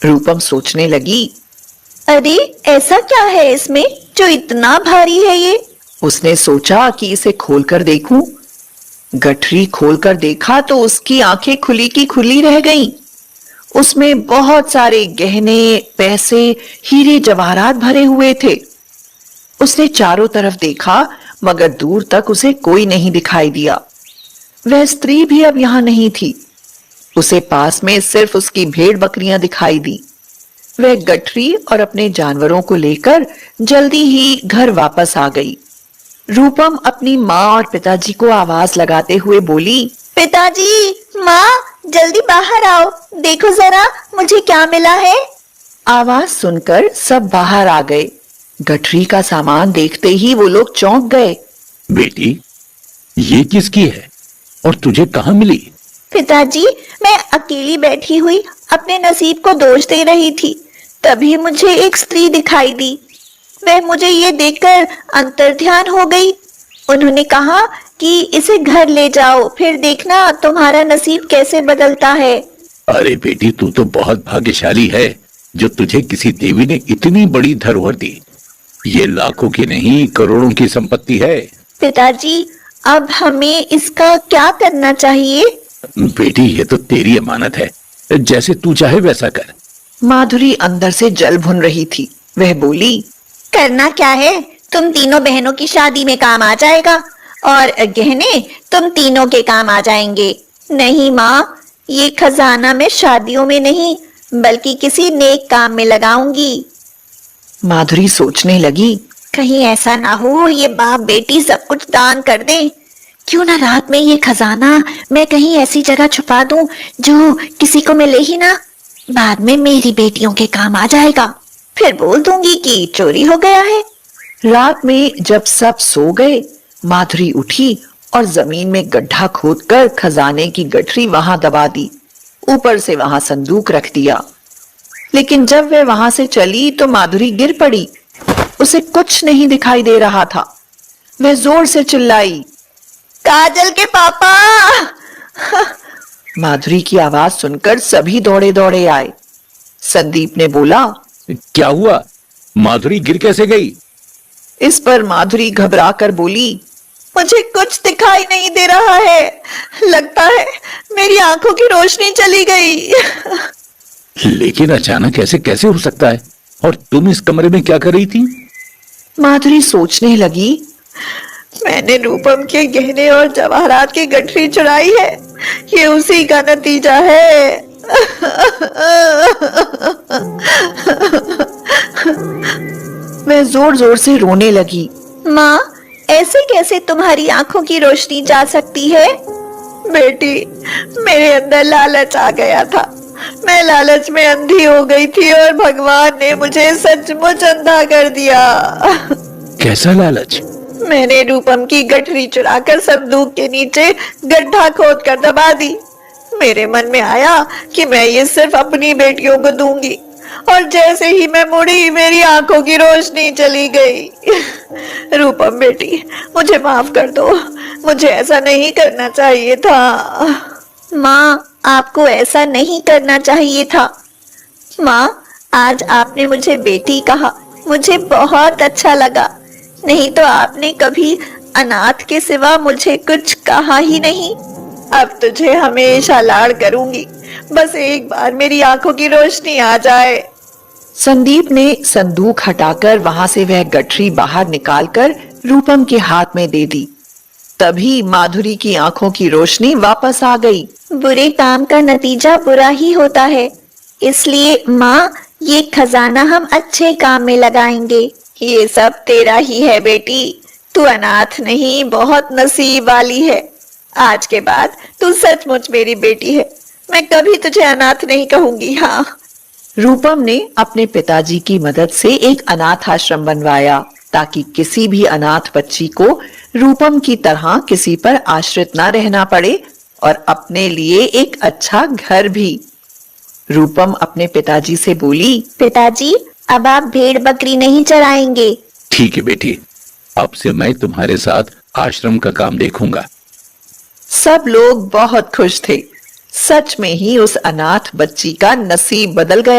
रूपम सोचने लगी। अरे ऐसा क्या है इसमें जो इतना भारी है ये? उसने सोचा कि इसे खोलकर देखूं। गठरी खोलकर देखा तो उसकी आंखें खुली की खुली रह गईं। उसमें बहुत सारे गहने, पैसे, हीरे जवाहरात भरे हुए थे। उसने चारों तरफ देखा मगर दूर तक उसे कोई नहीं दिखाई दिया। वह स्त्री भी अब यहां नहीं थी। उसे पास में सिर्फ उसकी भेड़ बकरियां दिखाई दी। वह गठरी और अपने जानवरों को लेकर जल्दी ही घर वापस आ गई। रूपम अपनी माँ और पिताजी को आवाज लगाते हुए बोली, पिताजी, माँ, जल्दी बाहर आओ, देखो जरा मुझे क्या मिला है। आवाज सुनकर सब बाहर आ गए। गठरी का सामान देखते ही वो लोग चौंक गए। बेटी, ये किसकी है और तुझे कहाँ मिली? पिताजी, मैं अकेली बैठी हुई अपने नसीब को दोष दे रही थी। तभी मुझे एक स्त्री दिखाई दी। वह मुझे ये देखकर अंतर्ध्यान हो गई। उन्होंने कहा कि इसे घर ले जाओ, फिर देखना तुम्हारा नसीब कैसे बदलता है। अरे बेटी, तू तो बहुत भाग्यशाली है जो तुझे किसी देवी ने इतनी बड़ी धरोहर दी। ये लाखों की नहीं, करोड़ों की संपत्ति है। पिताजी, अब हमें इसका क्या करना चाहिए? बेटी, ये तो तेरी अमानत है, जैसे तू चाहे वैसा कर। माधुरी अंदर से जल भुन रही थी। वह बोली, करना क्या है? तुम तीनों बहनों की शादी में काम आ जाएगा और गहने तुम तीनों के काम आ जाएंगे। नहीं माँ, ये खजाना मैं शादियों में नहीं बल्कि किसी नेक काम में लगाऊंगी। माधुरी सोचने लगी, कहीं ऐसा ना हो ये बाप बेटी सब कुछ दान कर दे। क्यों ना रात में ये खजाना मैं कहीं ऐसी जगह छुपा दूं जो किसी को मिले ही ना। बाद में मेरी बेटियों के काम आ जाएगा। फिर बोल दूंगी कि चोरी हो गया है। रात में जब सब सो गए, माधुरी उठी और जमीन में गड्ढा खोदकर खजाने की गठरी वहां दबा दी। ऊपर से वहां संदूक रख दिया। लेकिन जब वह वहां से चली तो माधुरी गिर पड़ी। उसे कुछ नहीं दिखाई दे रहा था। वह जोर से चिल्लाई, काजल के पापा! माधुरी की आवाज सुनकर सभी दौड़े दौड़े आए। संदीप ने बोला, क्या हुआ? माधुरी गिर कैसे गई? इस पर माधुरी घबरा कर बोली, मुझे कुछ दिखाई नहीं दे रहा है। लगता है मेरी आंखों की रोशनी चली गई। लेकिन अचानक ऐसे कैसे हो सकता है? और तुम इस कमरे में क्या कर रही थी? माधुरी सोचने लगी, मैंने रूपम के गहने और जवाहरात की गठरी चुराई है। ये उसी का नतीजा है। वह जोर जोर से रोने लगी। माँ, ऐसे कैसे तुम्हारी आंखों की रोशनी जा सकती है? बेटी, मेरे अंदर लालच आ गया था। मैं लालच में अंधी हो गई थी और भगवान ने मुझे सचमुच अंधा कर दिया। कैसा लालच? मैंने रूपम की गठरी चुराकर संदूक के नीचे गड्ढा खोद कर दबा दी। मेरे मन में आया कि मैं ये सिर्फ अपनी बेटियों को दूंगी, और जैसे ही मैं मुड़ी मेरी आंखों की रोशनी चली गई। रूपम बेटी, मुझे माफ कर दो। मुझे ऐसा नहीं करना चाहिए था। माँ, आपको ऐसा नहीं करना चाहिए था। माँ, आज आपने मुझे बेटी कहा, मुझे बहुत अच्छा लगा। नहीं तो आपने कभी अनाथ के सिवा मुझे कुछ कहा ही नहीं। अब तुझे हमेशा लाड़ करूंगी, बस एक बार मेरी आंखों की रोशनी आ जाए। संदीप ने संदूक हटाकर वहां से वह गठरी बाहर निकालकर रूपम के हाथ में दे दी। तभी माधुरी की आंखों की रोशनी वापस आ गई। बुरे काम का नतीजा बुरा ही होता है, इसलिए माँ, ये खजाना हम अच्छे काम में लगाएंगे। ये सब तेरा ही है बेटी। तू अनाथ नहीं, बहुत नसीब वाली है। आज के बाद तू सचमुच मेरी बेटी है। मैं कभी तुझे अनाथ नहीं कहूंगी। हाँ। रूपम ने अपने पिताजी की मदद से एक अनाथ आश्रम बनवाया ताकि किसी भी अनाथ बच्ची को रूपम की तरह किसी पर आश्रित न रहना पड़े और अपने लिए एक अच्छा घर भी। रूपम अपने पिताजी से बोली, पिताजी, अब आप भेड़ बकरी नहीं चराएंगे। ठीक है बेटी, अब से मैं तुम्हारे साथ आश्रम का काम देखूंगा। सब लोग बहुत खुश थे। सच में ही उस अनाथ बच्ची का नसीब बदल गया।